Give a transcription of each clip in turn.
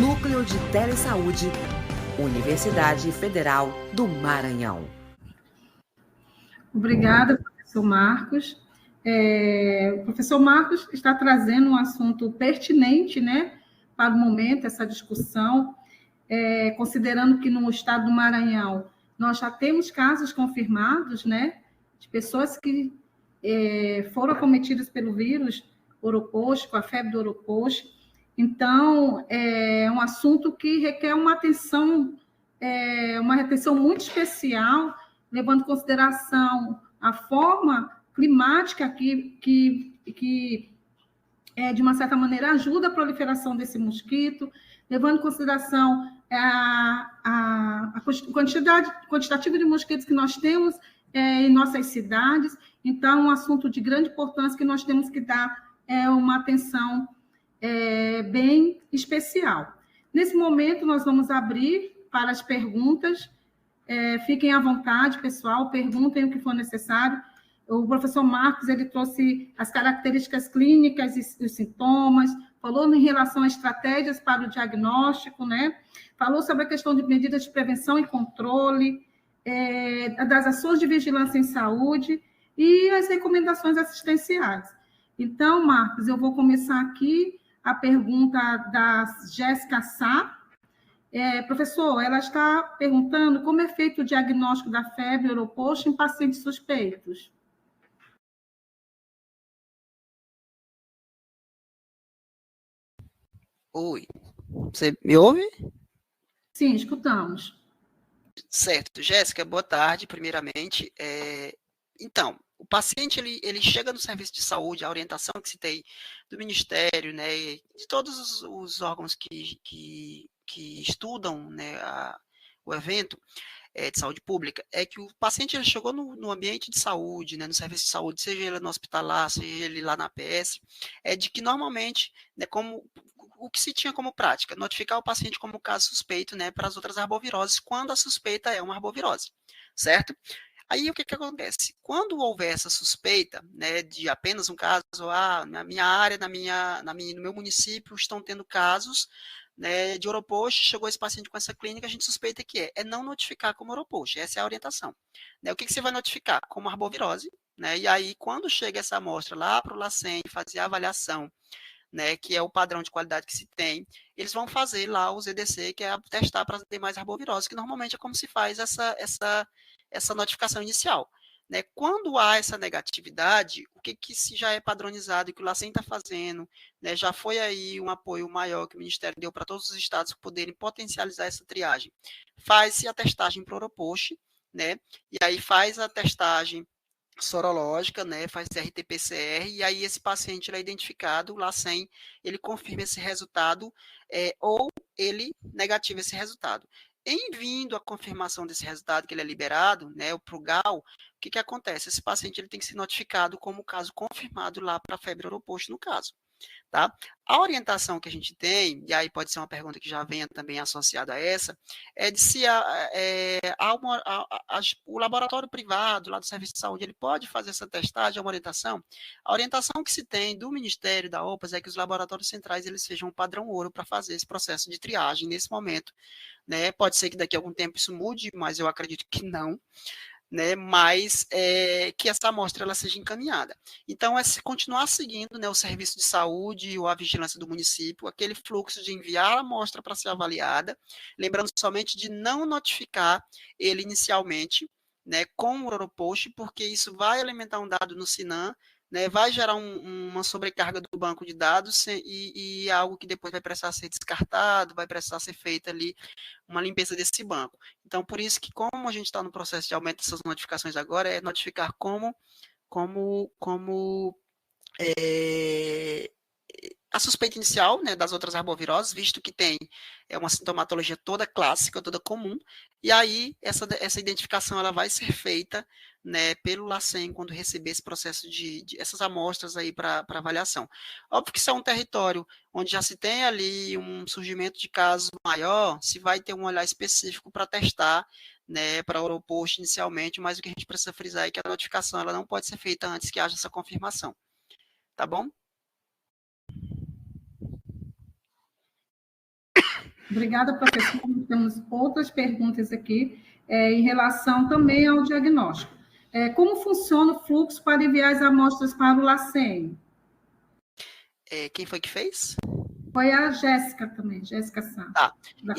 Núcleo de Telesaúde, Universidade Federal do Maranhão. Obrigada, professor Marcos. O professor Marcos está trazendo um assunto pertinente, né, para o momento, essa discussão, considerando que no estado do Maranhão nós já temos casos confirmados, né, de pessoas que foram acometidas pelo vírus Oropouche, com a febre do Oropouche. Então, é um assunto que requer uma atenção muito especial, levando em consideração a forma climática que de uma certa maneira, ajuda a proliferação desse mosquito, levando em consideração a quantitativa de mosquitos que nós temos em nossas cidades. Então, é um assunto de grande importância que nós temos que dar uma atenção bem especial. Nesse momento, nós vamos abrir para as perguntas. Fiquem à vontade, pessoal, perguntem o que for necessário. O professor Marcos, ele trouxe as características clínicas e os sintomas, falou em relação a estratégias para o diagnóstico, né? Falou sobre a questão de medidas de prevenção e controle, das ações de vigilância em saúde e as recomendações assistenciais. Então, Marcos, eu vou começar aqui a pergunta da Jéssica Sá. Professor, ela está perguntando como é feito o diagnóstico da febre Oropouche em pacientes suspeitos. Oi, você me ouve? Sim, escutamos. Certo. Jéssica, boa tarde, primeiramente. Então, o paciente, ele chega no serviço de saúde, a orientação que se tem do Ministério, né, de todos os órgãos que estudam, né, o evento de saúde pública, é que o paciente ele chegou no ambiente de saúde, né, no serviço de saúde, seja ele no hospitalar, seja ele lá na APS, de que normalmente, né, como o que se tinha como prática, notificar o paciente como caso suspeito, né, para as outras arboviroses, quando a suspeita é uma arbovirose, certo? Aí o que acontece? Quando houver essa suspeita, né, de apenas um caso, na minha área, no meu município estão tendo casos, né, de Oropouche, chegou esse paciente com essa clínica, a gente suspeita que é não notificar como Oropouche, essa é a orientação. Né, o que você vai notificar? Como arbovirose, né, e aí quando chega essa amostra lá para o LACEN fazer a avaliação, né, que é o padrão de qualidade que se tem, eles vão fazer lá os EDC, que é testar para as demais arboviroses, que normalmente é como se faz essa notificação inicial. Né? Quando há essa negatividade, o que se já é padronizado e que o LACEN está fazendo, né, já foi aí um apoio maior que o Ministério deu para todos os estados poderem potencializar essa triagem. Faz-se a testagem para o Oropouche, né, e aí faz a testagem sorológica, né, faz RT-PCR, e aí esse paciente ele é identificado, o LACEN, ele confirma esse resultado, ou ele negativa esse resultado. Em vindo a confirmação desse resultado, que ele é liberado, né, para o GAL, o que acontece? Esse paciente ele tem que ser notificado como caso confirmado lá para a febre Oropouche, no caso. Tá? A orientação que a gente tem, e aí pode ser uma pergunta que já venha também associada a essa, é de se o laboratório privado lá do Serviço de Saúde, ele pode fazer essa testagem, é uma orientação? A orientação que se tem do Ministério, da OPAS, é que os laboratórios centrais eles sejam um padrão ouro para fazer esse processo de triagem nesse momento. Né? Pode ser que daqui a algum tempo isso mude, mas eu acredito que não. Né, mas que essa amostra ela seja encaminhada. Então, é se continuar seguindo, né, o serviço de saúde ou a vigilância do município, aquele fluxo de enviar a amostra para ser avaliada, lembrando somente de não notificar ele inicialmente, né, com o Oropouche, porque isso vai alimentar um dado no SINAM, né, vai gerar uma sobrecarga do banco de dados e algo que depois vai precisar ser descartado, vai precisar ser feita ali uma limpeza desse banco. Então, por isso que como a gente está no processo de aumento dessas notificações agora, é notificar a suspeita inicial, né, das outras arboviroses, visto que tem uma sintomatologia toda clássica, toda comum, e aí essa identificação ela vai ser feita, né, pelo LACEN quando receber esse processo de essas amostras aí para avaliação. Óbvio que isso é um território onde já se tem ali um surgimento de casos maior, se vai ter um olhar específico para testar, né, para Oropouche inicialmente, mas o que a gente precisa frisar é que a notificação ela não pode ser feita antes que haja essa confirmação. Tá bom? Obrigada, professor. Temos outras perguntas aqui em relação também ao diagnóstico. Como funciona o fluxo para enviar as amostras para o LACEN? Quem foi que fez? Foi a Jéssica também, Jéssica Sá. Tá.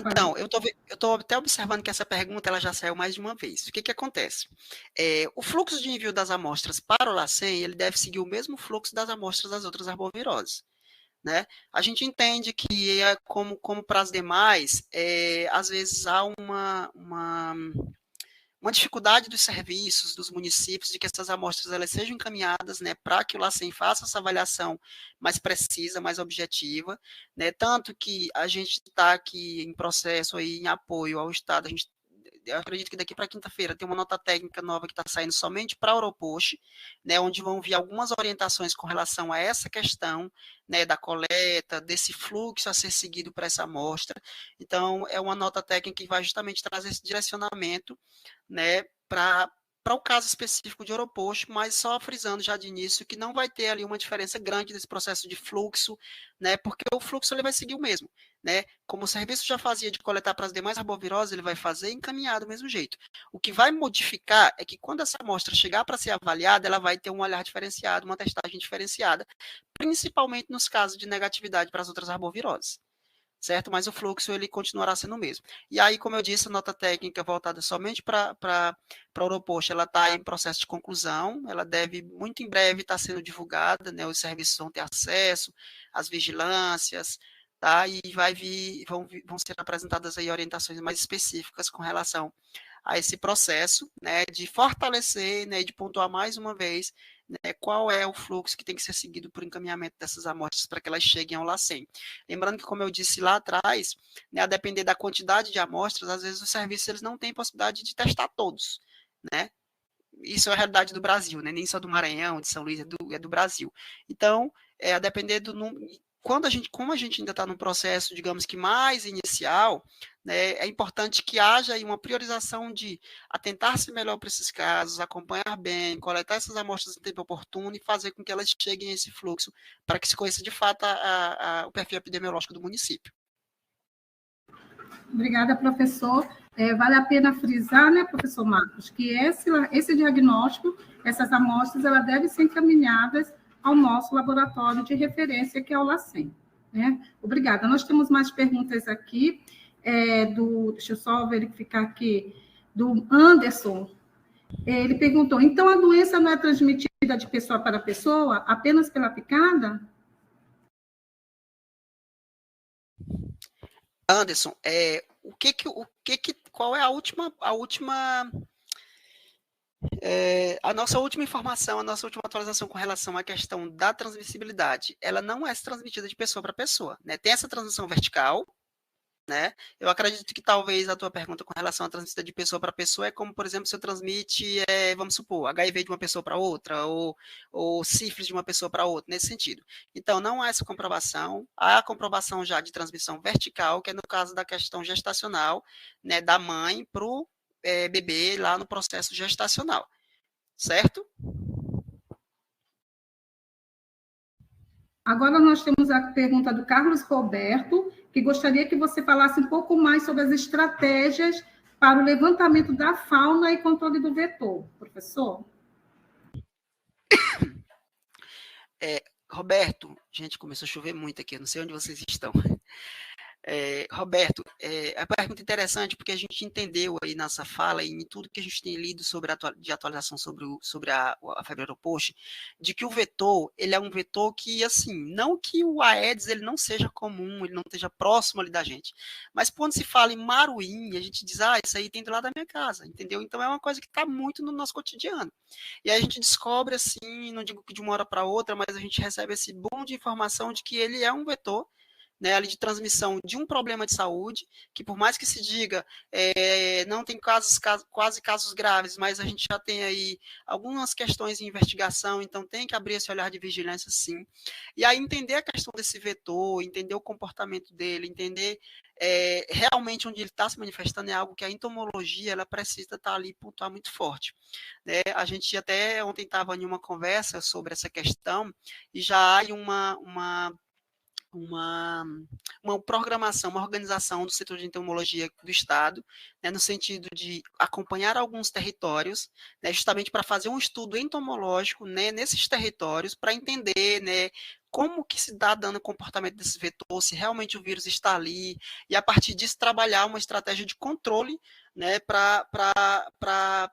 Então, eu estou até observando que essa pergunta ela já saiu mais de uma vez. O que acontece? O fluxo de envio das amostras para o LACEN, ele deve seguir o mesmo fluxo das amostras das outras arboviroses. Né? A gente entende que, como para as demais, às vezes há uma dificuldade dos serviços, dos municípios, de que essas amostras elas sejam encaminhadas, né, para que o LACEN faça essa avaliação mais precisa, mais objetiva, né, tanto que a gente está aqui em processo aí, em apoio ao Estado, eu acredito que daqui para quinta-feira tem uma nota técnica nova que está saindo somente para a Oropost, né, onde vão vir algumas orientações com relação a essa questão, né, da coleta, desse fluxo a ser seguido para essa amostra. Então, é uma nota técnica que vai justamente trazer esse direcionamento, né, para o caso específico de Oropost, mas só frisando já de início que não vai ter ali uma diferença grande desse processo de fluxo, né, porque o fluxo ele vai seguir o mesmo, né, como o serviço já fazia de coletar para as demais arboviroses, ele vai fazer encaminhar do mesmo jeito. O que vai modificar é que quando essa amostra chegar para ser avaliada, ela vai ter um olhar diferenciado, uma testagem diferenciada, principalmente nos casos de negatividade para as outras arboviroses. Certo? Mas o fluxo ele continuará sendo o mesmo. E aí, como eu disse, a nota técnica voltada somente para a Oropost, ela está em processo de conclusão, ela deve muito em breve estar sendo divulgada, né? Os serviços vão ter acesso, as vigilâncias, tá? E vão ser apresentadas aí orientações mais específicas com relação a esse processo, né, de fortalecer, né, de pontuar mais uma vez, né, qual é o fluxo que tem que ser seguido por encaminhamento dessas amostras para que elas cheguem ao LACEN. Lembrando que, como eu disse lá atrás, né, a depender da quantidade de amostras, às vezes os serviços eles não têm possibilidade de testar todos, né? Isso é a realidade do Brasil, né? Nem só do Maranhão, de São Luís, é do Brasil. Então, a depender do número, como a gente ainda está num processo, digamos que mais inicial, né, é importante que haja aí uma priorização de atentar-se melhor para esses casos, acompanhar bem, coletar essas amostras em tempo oportuno e fazer com que elas cheguem a esse fluxo para que se conheça de fato o perfil epidemiológico do município. Obrigada, professor. Vale a pena frisar, né, professor Marcos, que esse diagnóstico, essas amostras, elas devem ser encaminhadas ao nosso laboratório de referência, que é o LACEN. Né? Obrigada. Nós temos mais perguntas aqui, deixa eu só verificar aqui, do Anderson. Ele perguntou, então a doença não é transmitida de pessoa para pessoa, apenas pela picada? Anderson, qual é a nossa última informação, a nossa última atualização com relação à questão da transmissibilidade? Ela não é transmitida de pessoa para pessoa, né? Tem essa transmissão vertical, né? Eu acredito que talvez a tua pergunta com relação à transmissão de pessoa para pessoa é como, por exemplo, se eu transmite, vamos supor, HIV de uma pessoa para outra, ou sífilis de uma pessoa para outra, nesse sentido. Então, não há essa comprovação, há a comprovação já de transmissão vertical, que é no caso da questão gestacional, né, da mãe para o bebê lá no processo gestacional, certo? Agora nós temos a pergunta do Carlos Roberto, que gostaria que você falasse um pouco mais sobre as estratégias para o levantamento da fauna e controle do vetor. Professor? Roberto, gente, começou a chover muito aqui, eu não sei onde vocês estão. Roberto, é uma pergunta interessante, porque a gente entendeu aí nessa fala e em tudo que a gente tem lido de atualização sobre a febre Oropost, de que o vetor, ele é um vetor que, assim, não que o Aedes ele não seja comum, ele não esteja próximo ali da gente, mas quando se fala em maruim, a gente diz, isso aí tem do lado da minha casa, entendeu? Então é uma coisa que está muito no nosso cotidiano. E aí a gente descobre, assim, não digo que de uma hora para outra, mas a gente recebe esse boom de informação de que ele é um vetor, né, ali de transmissão de um problema de saúde, que por mais que se diga, não tem quase casos graves, mas a gente já tem aí algumas questões em investigação, então tem que abrir esse olhar de vigilância sim. E aí entender a questão desse vetor, entender o comportamento dele, entender realmente onde ele está se manifestando é algo que a entomologia ela precisa estar ali pontuar muito forte. Né? A gente até ontem estava em uma conversa sobre essa questão e já há uma uma programação, uma organização do setor de entomologia do Estado, né, no sentido de acompanhar alguns territórios, né, justamente para fazer um estudo entomológico, né, nesses territórios, para entender, né, como que se dá dando o comportamento desse vetor, se realmente o vírus está ali, e a partir disso trabalhar uma estratégia de controle, né, para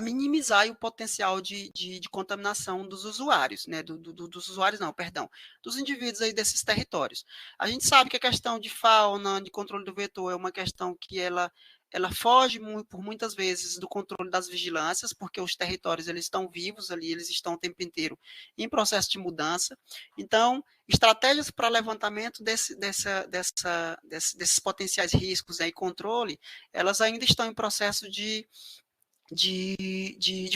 minimizar o potencial de contaminação dos usuários, né, dos usuários não, perdão, dos indivíduos aí desses territórios. A gente sabe que a questão de fauna, de controle do vetor é uma questão que ela foge por muitas vezes do controle das vigilâncias, porque os territórios eles estão vivos ali, eles estão o tempo inteiro em processo de mudança. Então, estratégias para levantamento desses potenciais riscos e controle, elas ainda estão em processo de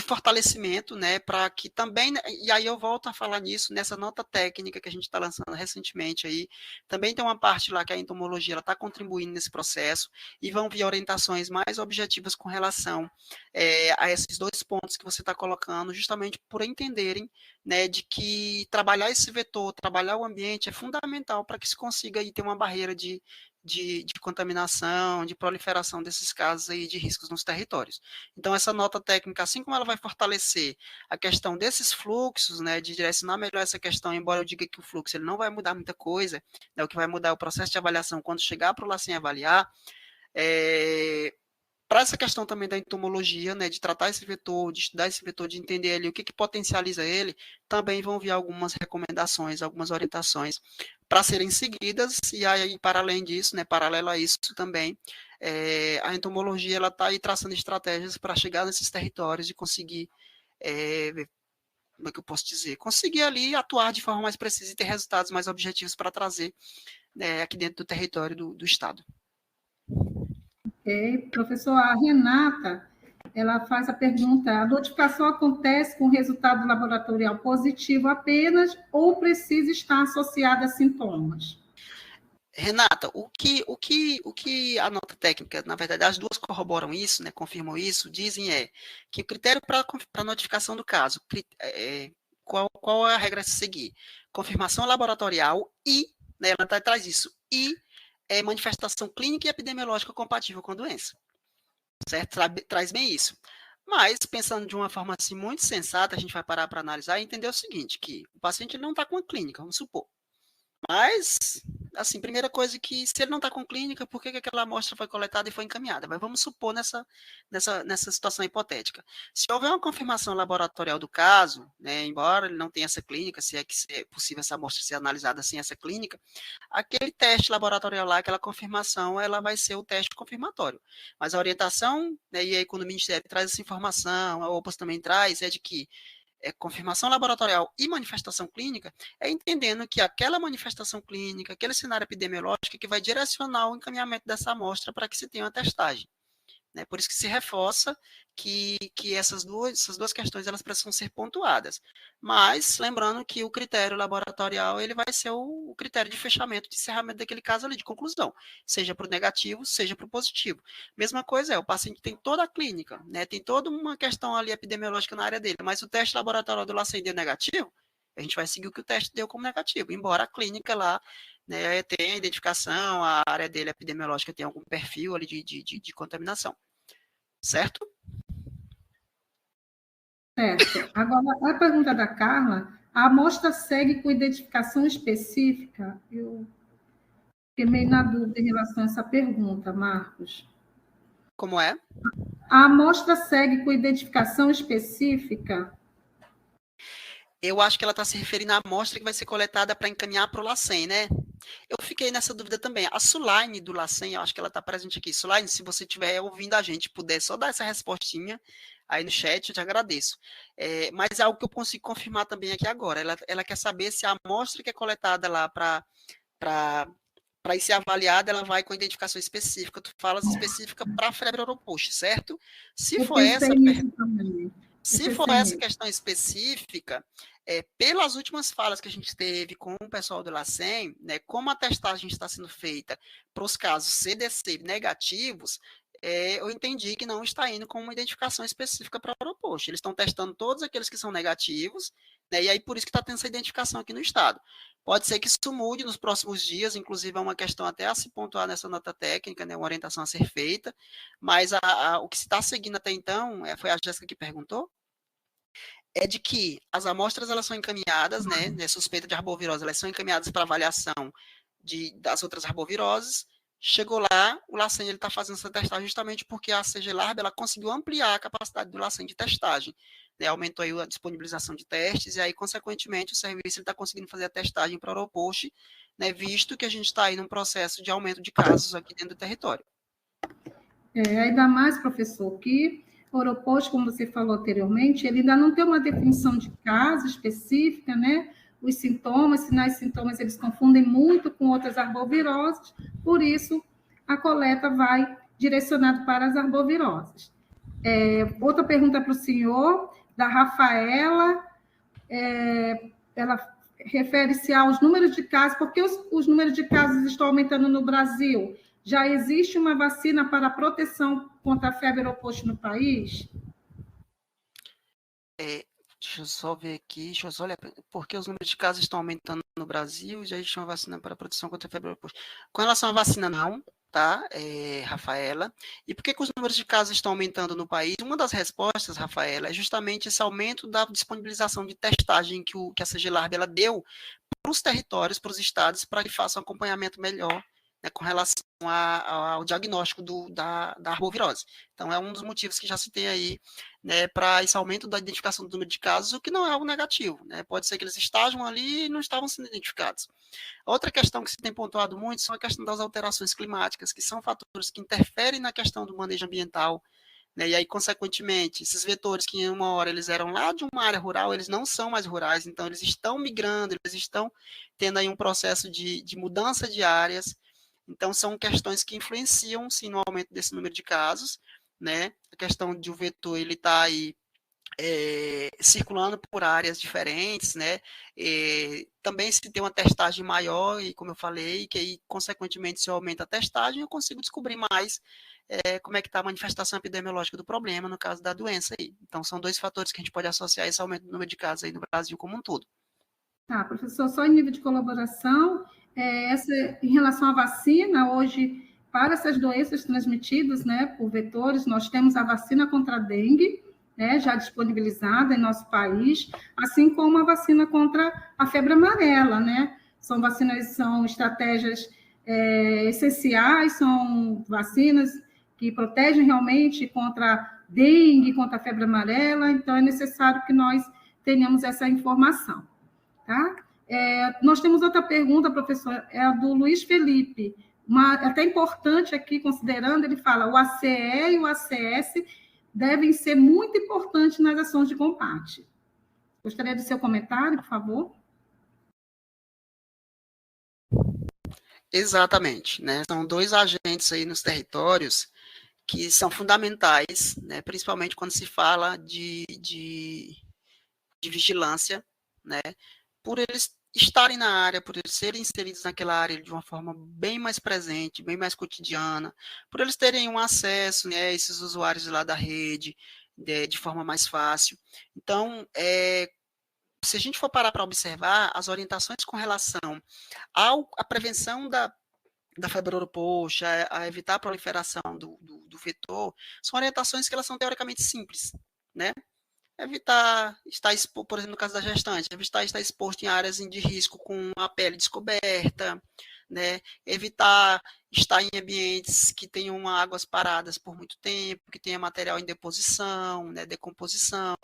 fortalecimento, né, para que também, e aí eu volto a falar nisso, nessa nota técnica que a gente está lançando recentemente aí, também tem uma parte lá que a entomologia ela está contribuindo nesse processo, e vão vir orientações mais objetivas com relação a esses dois pontos que você está colocando, justamente por entenderem, né, de que trabalhar esse vetor, trabalhar o ambiente é fundamental para que se consiga aí ter uma barreira de contaminação, de proliferação desses casos aí de riscos nos territórios. Então, essa nota técnica, assim como ela vai fortalecer a questão desses fluxos, né, de direcionar melhor essa questão, embora eu diga que o fluxo ele não vai mudar muita coisa, né, o que vai mudar é o processo de avaliação quando chegar para o LACEN avaliar, para essa questão também da entomologia, né, de tratar esse vetor, de estudar esse vetor, de entender ali o que potencializa ele, também vão vir algumas recomendações, algumas orientações para serem seguidas, e aí, para além disso, né, paralelo a isso também, a entomologia ela está aí traçando estratégias para chegar nesses territórios e conseguir, como é que eu posso dizer, conseguir ali atuar de forma mais precisa e ter resultados mais objetivos para trazer, né, aqui dentro do território do Estado. Professor, a Renata, ela faz a pergunta: a notificação acontece com resultado laboratorial positivo apenas ou precisa estar associada a sintomas? Renata, o que a nota técnica, na verdade, as duas corroboram isso, né, confirmam isso, dizem que o critério para notificação do caso, qual é a regra a se seguir? Confirmação laboratorial e, né, ela traz isso, e manifestação clínica e epidemiológica compatível com a doença, certo? Traz bem isso. Mas, pensando de uma forma assim muito sensata, a gente vai parar para analisar e entender o seguinte, que o paciente não está com a clínica, vamos supor. Mas, assim, primeira coisa que, se ele não está com clínica, por que aquela amostra foi coletada e foi encaminhada? Mas vamos supor nessa situação hipotética. Se houver uma confirmação laboratorial do caso, né, embora ele não tenha essa clínica, se é possível essa amostra ser analisada sem essa clínica, aquele teste laboratorial lá, aquela confirmação, ela vai ser o teste confirmatório. Mas a orientação, né, e aí quando o Ministério traz essa informação, a OPAS também traz, é de que confirmação laboratorial e manifestação clínica, entendendo que aquela manifestação clínica, aquele cenário epidemiológico que vai direcionar o encaminhamento dessa amostra para que se tenha uma testagem. Né? Por isso que se reforça que essas duas questões elas precisam ser pontuadas. Mas, lembrando que o critério laboratorial ele vai ser o critério de fechamento, de encerramento daquele caso ali, de conclusão, seja para o negativo, seja para o positivo. Mesma coisa o paciente tem toda a clínica, né? Tem toda uma questão ali epidemiológica na área dele, mas o teste laboratorial do LACEN deu negativo, a gente vai seguir o que o teste deu como negativo, embora a clínica lá, né, tenha a identificação, a área dele epidemiológica tenha algum perfil ali de contaminação. Certo? Certo. Agora, a pergunta da Carla: a amostra segue com identificação específica? Eu fiquei meio na dúvida em relação a essa pergunta, Marcos. Como é? A amostra segue com identificação específica? Eu acho que ela está se referindo à amostra que vai ser coletada para encaminhar para o LACEN, né? Eu fiquei nessa dúvida também. A Sulaine do LACEN, eu acho que ela está presente aqui. Sulaine, se você estiver ouvindo a gente, puder só dar essa respostinha aí no chat, eu te agradeço. Mas é algo que eu consigo confirmar também aqui agora. Ela quer saber se a amostra que é coletada lá para ir ser avaliada, ela vai com identificação específica. Tu falas específica para a febre oropouche, certo? Se for essa questão específica, pelas últimas falas que a gente teve com o pessoal do LACEN, né, como a testagem está sendo feita para os casos CDC negativos, eu entendi que não está indo com uma identificação específica para o aeroposto. Eles estão testando todos aqueles que são negativos, né, e aí por isso que está tendo essa identificação aqui no estado. Pode ser que isso mude nos próximos dias, inclusive é uma questão até a se pontuar nessa nota técnica, né, uma orientação a ser feita, mas o que se está seguindo até então, foi a Jéssica que perguntou, é de que as amostras elas são encaminhadas, né, suspeita de arbovirose, elas são encaminhadas para avaliação das outras arboviroses. Chegou lá, o LACEN está fazendo essa testagem justamente porque a CG-Larb ela conseguiu ampliar a capacidade do LACEN de testagem, né, aumentou aí a disponibilização de testes, e aí, consequentemente, o serviço está conseguindo fazer a testagem para o aeroposto, né, visto que a gente está aí num processo de aumento de casos aqui dentro do território. Ainda mais, professor, que o aeroposto, como você falou anteriormente, ele ainda não tem uma definição de caso específica, né? Os sintomas, sinais e sintomas, eles confundem muito com outras arboviroses, por isso a coleta vai direcionada para as arboviroses. Outra pergunta para o senhor, da Rafaela, ela refere-se aos números de casos, porque os números de casos estão aumentando no Brasil. Já existe uma vacina para proteção contra a febre aeroposto no país? Deixa eu só ver aqui, deixa eu só olhar, porque os números de casos estão aumentando no Brasil, já existe uma vacina para proteção contra a febre aeroposto. Com relação à vacina, não, tá, Rafaela? E por que os números de casos estão aumentando no país? Uma das respostas, Rafaela, é justamente esse aumento da disponibilização de testagem que a CG-Larb ela deu para os territórios, para os estados, para que façam um acompanhamento melhor, né, com relação ao diagnóstico da arbovirose. Então, é um dos motivos que já se tem aí, né, para esse aumento da identificação do número de casos, o que não é algo negativo, né? Pode ser que eles estavam ali e não estavam sendo identificados. Outra questão que se tem pontuado muito são a questão das alterações climáticas, que são fatores que interferem na questão do manejo ambiental, né? E aí, consequentemente, esses vetores que em uma hora eles eram lá de uma área rural, eles não são mais rurais, então eles estão migrando, eles estão tendo aí um processo de mudança de áreas. Então, são questões que influenciam, sim, no aumento desse número de casos, né? A questão de o vetor, ele está aí circulando por áreas diferentes, né? Também se tem uma testagem maior, e como eu falei, que aí, consequentemente, se eu aumento a testagem, eu consigo descobrir mais como é que está a manifestação epidemiológica do problema, no caso da doença aí. Então, são dois fatores que a gente pode associar esse aumento do número de casos aí no Brasil como um todo. Tá, professor, só em nível de colaboração, em relação à vacina, hoje, para essas doenças transmitidas, né, por vetores, nós temos a vacina contra a dengue, né, já disponibilizada em nosso país, assim como a vacina contra a febre amarela, né? São estratégias essenciais, são vacinas que protegem realmente contra dengue, contra a febre amarela, então é necessário que nós tenhamos essa informação. Tá? Nós temos outra pergunta, professor, é a do Luiz Felipe, até importante aqui, considerando, ele fala, o ACE e o ACS devem ser muito importantes nas ações de combate. Gostaria do seu comentário, por favor. Exatamente, né? São dois agentes aí nos territórios que são fundamentais, né? Principalmente quando se fala de vigilância, né? Por eles estarem na área, por eles serem inseridos naquela área de uma forma bem mais presente, bem mais cotidiana, por eles terem um acesso, né, a esses usuários lá da rede de forma mais fácil. Então, se a gente for parar para observar, as orientações com relação à prevenção da febre aeroposto, a evitar a proliferação do vetor, são orientações que elas são teoricamente simples, né? Evitar estar exposto, por exemplo, no caso da gestante, evitar estar exposto em áreas de risco com a pele descoberta, né? Evitar estar em ambientes que tenham águas paradas por muito tempo, que tenha material em deposição, né, decomposição.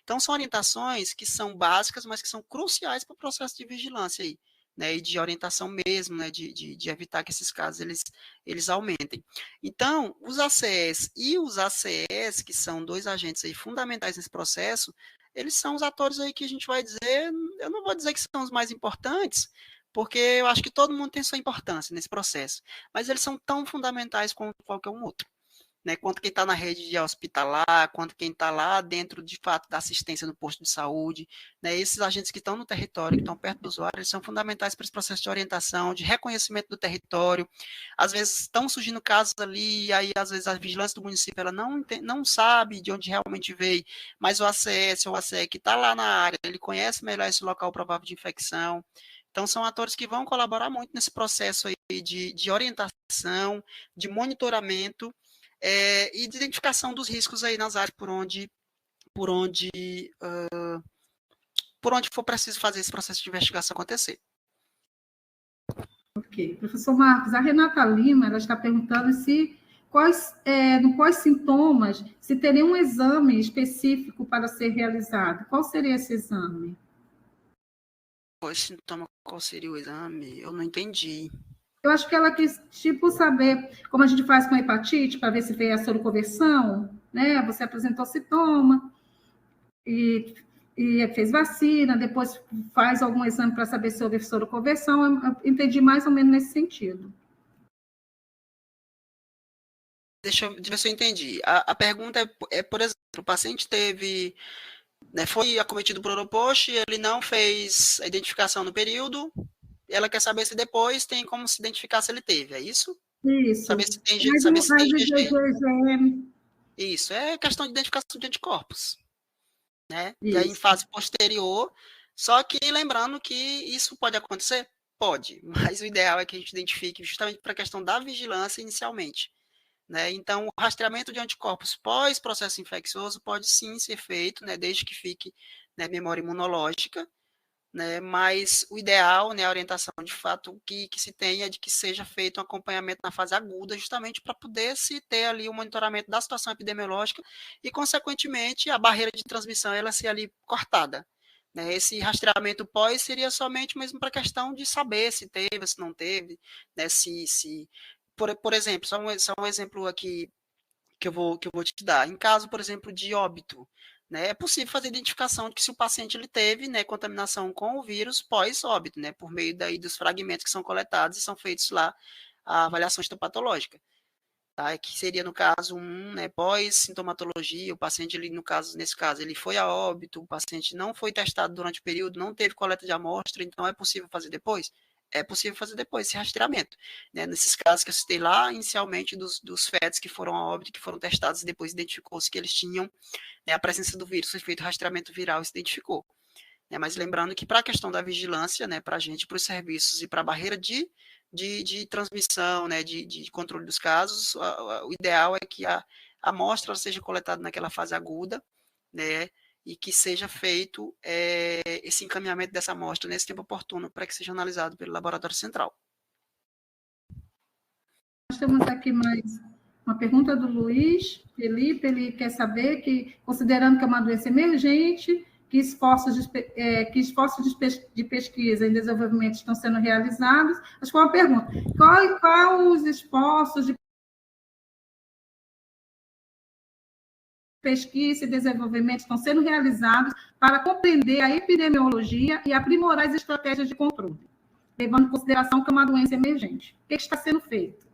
Então, são orientações que são básicas, mas que são cruciais para o processo de vigilância aí, né, e de orientação mesmo, né, de evitar que esses casos eles aumentem. Então, os ACS e os ACS, que são dois agentes aí fundamentais nesse processo, eles são os atores aí que a gente vai dizer, eu não vou dizer que são os mais importantes, porque eu acho que todo mundo tem sua importância nesse processo, mas eles são tão fundamentais quanto qualquer um outro. né, quanto quem está na rede de hospitalar, quanto quem está lá dentro, de fato, da assistência no posto de saúde, né, esses agentes que estão no território, que estão perto do usuário, eles são fundamentais para esse processo de orientação, de reconhecimento do território. Às vezes estão surgindo casos ali, aí às vezes a vigilância do município ela não sabe de onde realmente veio, mas o ACS ou o ACE que está lá na área, ele conhece melhor esse local provável de infecção. Então, são atores que vão colaborar muito nesse processo aí de orientação, de monitoramento, e de identificação dos riscos aí nas áreas por onde for preciso fazer esse processo de investigação acontecer. Ok. Professor Marcos, a Renata Lima ela está perguntando quais sintomas, se teria um exame específico para ser realizado. Qual seria esse exame? Qual seria o exame? Eu não entendi. Eu acho que ela quis, saber como a gente faz com a hepatite, para ver se veio a soroconversão, né? Você apresentou sintoma e fez vacina, depois faz algum exame para saber se houve soroconversão. Eu entendi mais ou menos nesse sentido. Deixa eu ver se eu entendi. A pergunta por exemplo, o paciente teve, né, foi acometido por oropost, ele não fez a identificação no período, ela quer saber se depois tem como se identificar se ele teve, é isso? Isso. Saber se tem IgG. Isso, é questão de identificação de anticorpos. Né? E aí, em fase posterior, só que lembrando que isso pode acontecer? Pode, mas o ideal é que a gente identifique justamente para a questão da vigilância inicialmente. Né? Então, o rastreamento de anticorpos pós-processo infeccioso pode sim ser feito, né, desde que fique, né, memória imunológica, né, mas o ideal, né, a orientação de fato que se tenha é de que seja feito um acompanhamento na fase aguda, justamente para poder se ter ali o monitoramento da situação epidemiológica e, consequentemente, a barreira de transmissão ela ser ali cortada. Né? Esse rastreamento pós seria somente mesmo para a questão de saber se teve, se não teve, né, por exemplo, só um exemplo aqui que eu vou te dar. Em caso, por exemplo, de óbito, né, é possível fazer identificação de que se o paciente ele teve, né, contaminação com o vírus pós-óbito, né, por meio daí dos fragmentos que são coletados e são feitos lá a avaliação histopatológica. Tá? Que seria, no caso, né, pós-sintomatologia, o paciente, ele, nesse caso, ele foi a óbito, o paciente não foi testado durante o período, não teve coleta de amostra, então é possível fazer depois? É possível fazer depois esse rastreamento. Né? Nesses casos que eu citei lá, inicialmente, dos fetos que foram a óbito, que foram testados e depois identificou-se que eles tinham, né, a presença do vírus, foi feito rastreamento viral e se identificou. Né? Mas lembrando que para a questão da vigilância, né, para a gente, para os serviços e para a barreira de transmissão, né, de controle dos casos, o ideal é que a amostra seja coletada naquela fase aguda, né, e que seja feito esse encaminhamento dessa amostra nesse tempo oportuno para que seja analisado pelo laboratório central. Nós temos aqui mais uma pergunta do Luiz Felipe, ele quer saber que, considerando que é uma doença emergente, que esforços de pesquisa e desenvolvimento estão sendo realizados, acho que é uma pergunta, quais os esforços de pesquisa e desenvolvimento estão sendo realizados para compreender a epidemiologia e aprimorar as estratégias de controle, levando em consideração que é uma doença emergente. O que está sendo feito?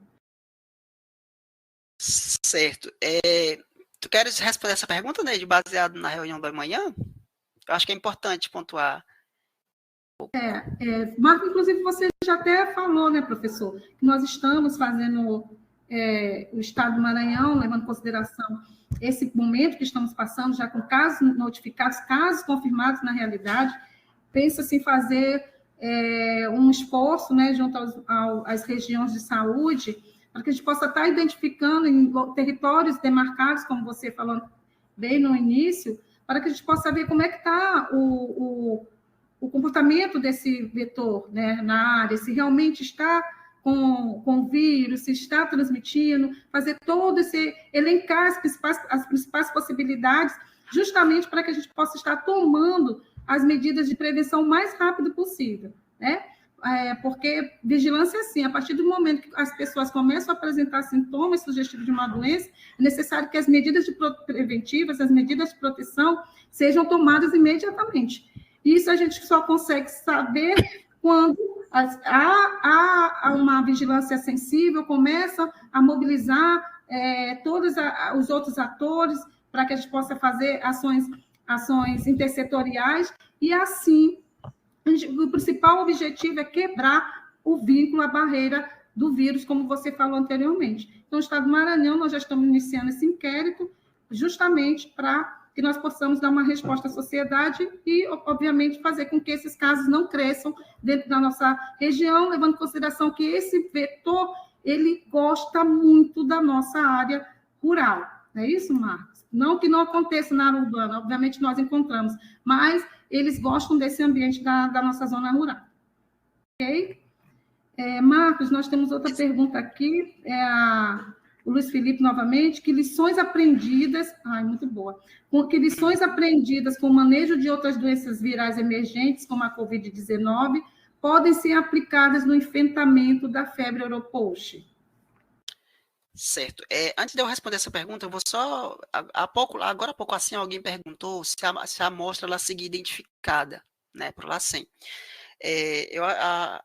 Certo. Tu queres responder essa pergunta, Neide, baseado na reunião da manhã? Eu acho que é importante pontuar. Marco, inclusive, você já até falou, né, professor, que nós estamos fazendo o Estado do Maranhão, levando em consideração esse momento que estamos passando, já com casos notificados, casos confirmados na realidade, pensa-se em fazer um esforço, né, junto às regiões de saúde, para que a gente possa estar identificando em territórios demarcados, como você falou bem no início, para que a gente possa ver como é que está o comportamento desse vetor, né, na área, se realmente está com vírus, se está transmitindo, fazer todo esse, elencar as principais possibilidades, justamente para que a gente possa estar tomando as medidas de prevenção o mais rápido possível, né? Porque vigilância é assim, a partir do momento que as pessoas começam a apresentar sintomas sugestivos de uma doença, é necessário que as medidas preventivas, as medidas de proteção, sejam tomadas imediatamente. Isso a gente só consegue saber quando há uma vigilância sensível, começa a mobilizar todos os outros atores para que a gente possa fazer ações intersetoriais, e assim, o principal objetivo é quebrar o vínculo, a barreira do vírus, como você falou anteriormente. Então, no Estado do Maranhão, nós já estamos iniciando esse inquérito, justamente para que nós possamos dar uma resposta à sociedade e, obviamente, fazer com que esses casos não cresçam dentro da nossa região, levando em consideração que esse vetor, ele gosta muito da nossa área rural. Não é isso, Marcos? Não que não aconteça na área urbana, obviamente nós encontramos, mas eles gostam desse ambiente da nossa zona rural. Ok? Marcos, nós temos outra pergunta aqui, o Luiz Felipe novamente, que lições aprendidas, muito boa, que lições aprendidas com o manejo de outras doenças virais emergentes, como a Covid-19, podem ser aplicadas no enfrentamento da febre Europost? Certo. Antes de eu responder essa pergunta, eu vou só, agora há pouco assim, alguém perguntou se a amostra ela seguia identificada, né, para o LACEN.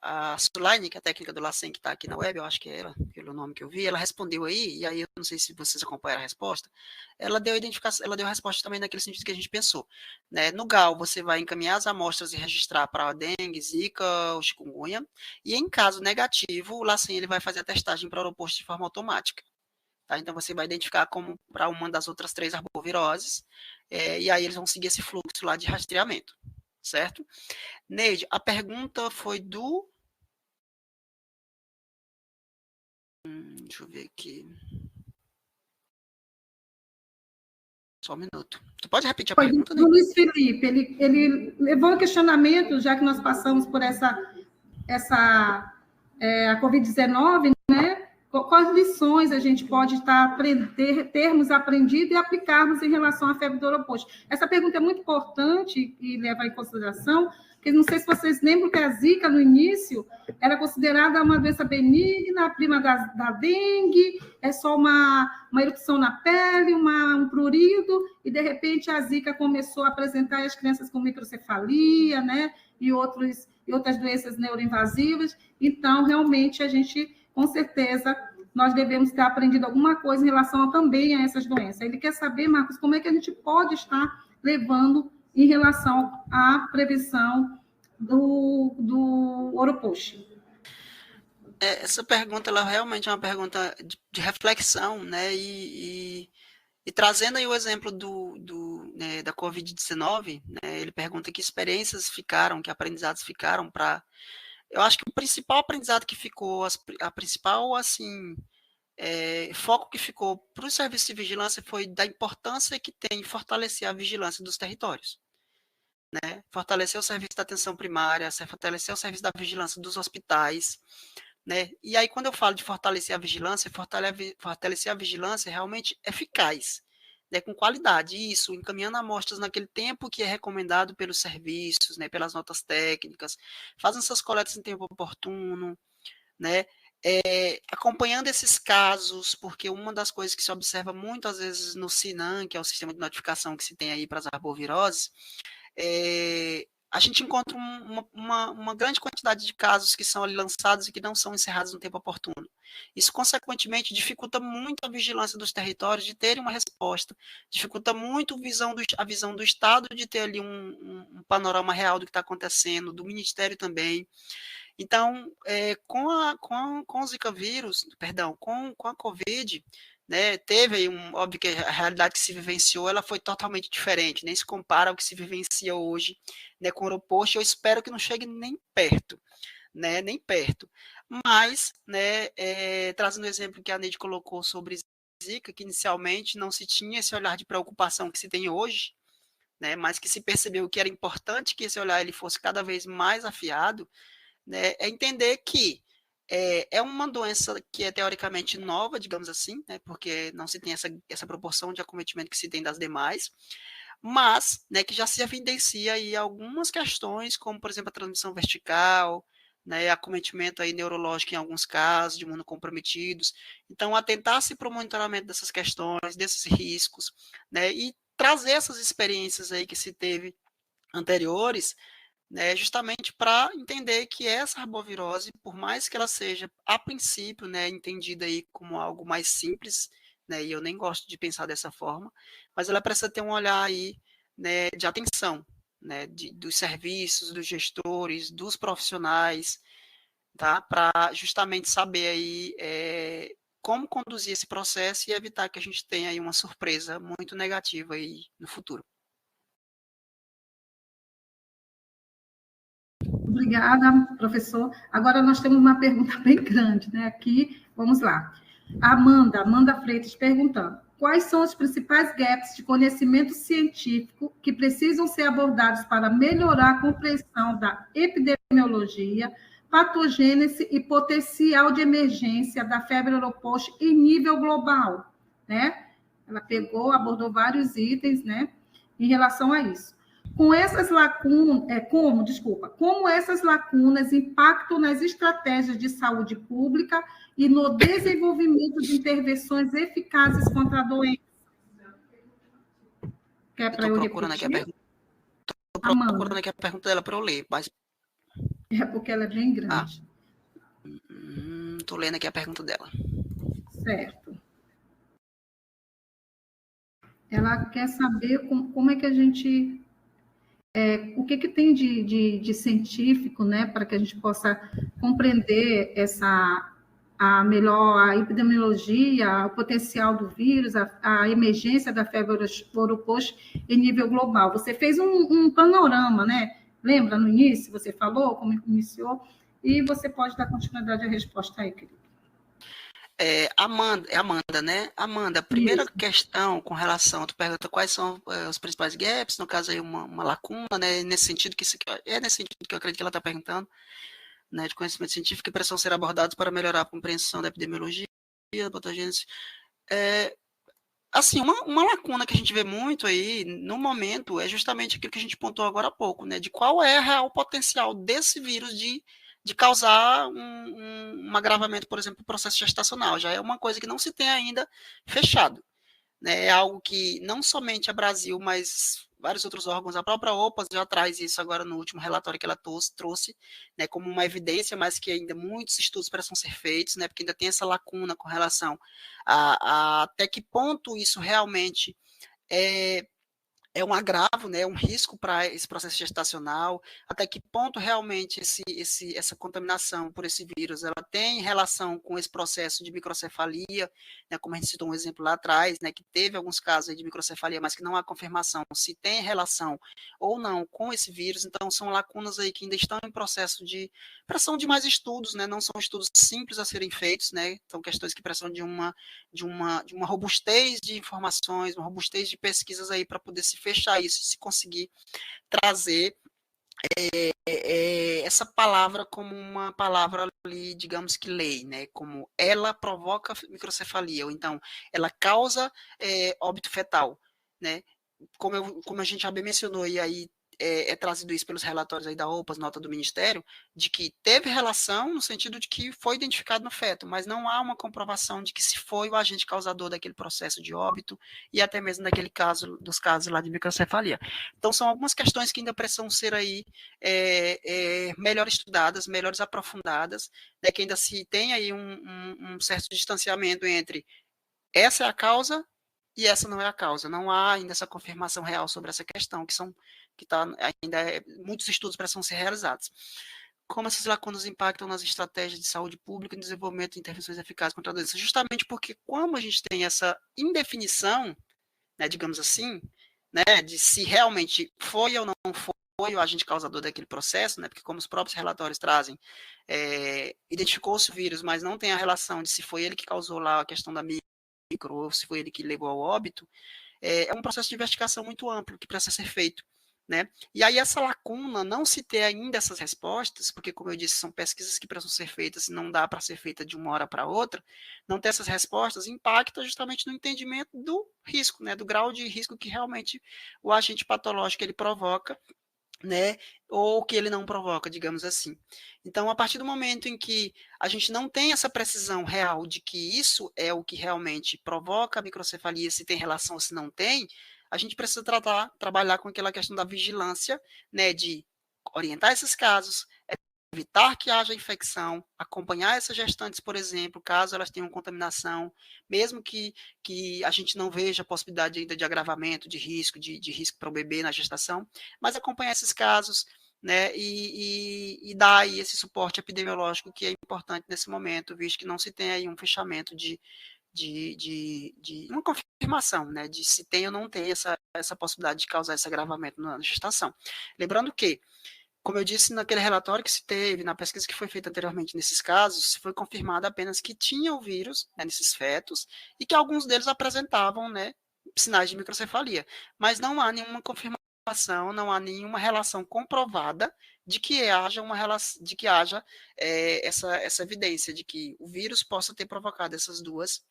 A Sulaine, que é a técnica do LACEN, que está aqui na web, eu acho que é ela, pelo nome que eu vi, ela respondeu aí, e aí eu não sei se vocês acompanharam a resposta, ela deu a resposta também naquele sentido que a gente pensou. Né? No GAL, você vai encaminhar as amostras e registrar para a dengue, zika, ou chikungunya, e em caso negativo, o LACEN ele vai fazer a testagem para o Europost de forma automática. Tá? Então, você vai identificar como para uma das outras 3 arboviroses, e aí eles vão seguir esse fluxo lá de rastreamento, certo? Neide, a pergunta foi do... deixa eu ver aqui. Só um minuto. Tu pode repetir a pergunta, Neide? Do Luiz Felipe, ele levou o questionamento, já que nós passamos por a Covid-19, né? Quais lições a gente pode termos aprendido e aplicarmos em relação à febre do Europost? Essa pergunta é muito importante e leva em consideração, porque não sei se vocês lembram que a zika, no início, era considerada uma doença benigna, prima da dengue, é só uma erupção na pele, um prurido, e, de repente, a zika começou a apresentar as crianças com microcefalia, né? E outras doenças neuroinvasivas. Então, realmente, a gente... com certeza, nós devemos ter aprendido alguma coisa em relação também a essas doenças. Ele quer saber, Marcos, como é que a gente pode estar levando em relação à prevenção do Europost. Essa pergunta, ela realmente é uma pergunta de reflexão, né? E trazendo aí o exemplo da Covid-19, né? Ele pergunta que experiências ficaram, que aprendizados ficaram para... Eu acho que o principal aprendizado que ficou, a principal, assim, foco que ficou para o serviço de vigilância foi da importância que tem em fortalecer a vigilância dos territórios. Né? Fortalecer o serviço da atenção primária, fortalecer o serviço da vigilância dos hospitais. Né? E aí, quando eu falo de fortalecer a vigilância realmente eficaz, né, com qualidade, isso, encaminhando amostras naquele tempo que é recomendado pelos serviços, né, pelas notas técnicas, fazendo essas coletas em tempo oportuno, né, acompanhando esses casos, porque uma das coisas que se observa muito, às vezes, no SINAM, que é o sistema de notificação que se tem aí para as arboviroses, a gente encontra uma grande quantidade de casos que são ali lançados e que não são encerrados no tempo oportuno. Isso, consequentemente, dificulta muito a vigilância dos territórios de terem uma resposta, dificulta muito a visão do Estado de ter ali um panorama real do que está acontecendo, do Ministério também. Então, com o Zika vírus, perdão, com a Covid, né, teve aí óbvio que a realidade que se vivenciou, ela foi totalmente diferente, nem se compara ao que se vivencia hoje, né, com o Europost. Eu espero que não chegue nem perto, né, nem perto. Mas, né, trazendo o exemplo que a Neide colocou sobre Zika, que inicialmente não se tinha esse olhar de preocupação que se tem hoje, né, mas que se percebeu que era importante que esse olhar ele fosse cada vez mais afiado, né, é entender que é uma doença que é teoricamente nova, digamos assim, né, porque não se tem essa proporção de acometimento que se tem das demais, mas, né, que já se evidencia aí algumas questões, como, por exemplo, a transmissão vertical, né, acometimento aí neurológico em alguns casos, de imunocomprometidos. Então, atentar-se para o monitoramento dessas questões, desses riscos, né, e trazer essas experiências aí que se teve anteriores, né, justamente para entender que essa arbovirose, por mais que ela seja, a princípio, né, entendida aí como algo mais simples, né, e eu nem gosto de pensar dessa forma, mas ela precisa ter um olhar aí, né, de atenção, né, dos serviços, dos gestores, dos profissionais, tá, para justamente saber aí como conduzir esse processo e evitar que a gente tenha aí uma surpresa muito negativa aí no futuro. Obrigada, professor. Agora nós temos uma pergunta bem grande, né? Aqui, vamos lá. Amanda Freitas perguntando: quais são os principais gaps de conhecimento científico que precisam ser abordados para melhorar a compreensão da epidemiologia, patogênese e potencial de emergência da febre europost em nível global, né? Ela abordou vários itens, né, em relação a isso. Como essas lacunas impactam nas estratégias de saúde pública e no desenvolvimento de intervenções eficazes contra a doença? Quer para eu repetir? Estou procurando aqui a pergunta dela para eu ler, mas... É porque ela é bem grande. Estou lendo aqui a pergunta dela. Certo. Ela quer saber como é que a gente... o que tem de científico, né, para que a gente possa compreender a epidemiologia, o potencial do vírus, a emergência da febre europost em nível global. Você fez um panorama, né? Lembra no início, você falou como iniciou, e você pode dar continuidade à resposta aí, querido. Amanda, né? Amanda, a primeira questão com relação, tu pergunta quais são os principais gaps, no caso aí uma lacuna, né? Nesse sentido nesse sentido que eu acredito que ela está perguntando, né? De conhecimento científico e precisam ser abordados para melhorar a compreensão da epidemiologia, da patogênese. Assim, uma lacuna que a gente vê muito aí no momento é justamente aquilo que a gente pontuou agora há pouco, né? De qual é o real potencial desse vírus de causar um agravamento, por exemplo, do processo gestacional. Já é uma coisa que não se tem ainda fechado, né? É algo que não somente a Brasil, mas vários outros órgãos, a própria OPAS já traz isso agora no último relatório que ela trouxe, né, como uma evidência, mas que ainda muitos estudos precisam ser feitos, né, porque ainda tem essa lacuna com relação a até que ponto isso realmente é um agravo, né, um risco para esse processo gestacional, até que ponto realmente essa contaminação por esse vírus ela tem relação com esse processo de microcefalia, né, como a gente citou um exemplo lá atrás, né, que teve alguns casos de microcefalia, mas que não há confirmação se tem relação ou não com esse vírus, então são lacunas aí que ainda estão em processo de pressão de mais estudos, né, não são estudos simples a serem feitos, né, são questões que precisam de uma robustez de informações, uma robustez de pesquisas aí para poder se fechar isso, se conseguir trazer essa palavra como uma palavra ali, digamos que lei, né? Como ela provoca microcefalia, ou então ela causa óbito fetal, né? Como a gente já bem mencionou, e aí trazido isso pelos relatórios aí da OPAS, nota do Ministério, de que teve relação no sentido de que foi identificado no feto, mas não há uma comprovação de que se foi o agente causador daquele processo de óbito e até mesmo daquele caso, dos casos lá de microcefalia. Então, são algumas questões que ainda precisam ser aí melhor estudadas, melhores aprofundadas, né, que ainda se tem aí um certo distanciamento entre essa é a causa e essa não é a causa. Não há ainda essa confirmação real sobre essa questão, que tá, ainda muitos estudos precisam ser realizados. Como essas lacunas impactam nas estratégias de saúde pública e no desenvolvimento de intervenções eficazes contra a doença? Justamente porque, como a gente tem essa indefinição, né, digamos assim, né, de se realmente foi ou não foi o agente causador daquele processo, né, porque como os próprios relatórios trazem, identificou-se o vírus, mas não tem a relação de se foi ele que causou lá a questão da micro, ou se foi ele que levou ao óbito, é um processo de investigação muito amplo que precisa ser feito. Né? E aí essa lacuna, não se ter ainda essas respostas, porque como eu disse, são pesquisas que precisam ser feitas e não dá para ser feita de uma hora para outra, não ter essas respostas impacta justamente no entendimento do risco, né? Do grau de risco que realmente o agente patológico ele provoca, né, ou que ele não provoca, digamos assim. Então, a partir do momento em que a gente não tem essa precisão real de que isso é o que realmente provoca a microcefalia, se tem relação ou se não tem, a gente precisa trabalhar com aquela questão da vigilância, né, de orientar esses casos, evitar que haja infecção, acompanhar essas gestantes, por exemplo, caso elas tenham contaminação, mesmo que a gente não veja a possibilidade ainda de agravamento, de risco para o bebê na gestação, mas acompanhar esses casos, né, e dar aí esse suporte epidemiológico que é importante nesse momento, visto que não se tem aí um fechamento de uma confirmação, né, de se tem ou não tem essa possibilidade de causar esse agravamento na gestação. Lembrando que, como eu disse naquele relatório que se teve, na pesquisa que foi feita anteriormente nesses casos, foi confirmado apenas que tinha o vírus, né, nesses fetos, e que alguns deles apresentavam, né, sinais de microcefalia, mas não há nenhuma confirmação, não há nenhuma relação comprovada de que haja essa evidência de que o vírus possa ter provocado esses dois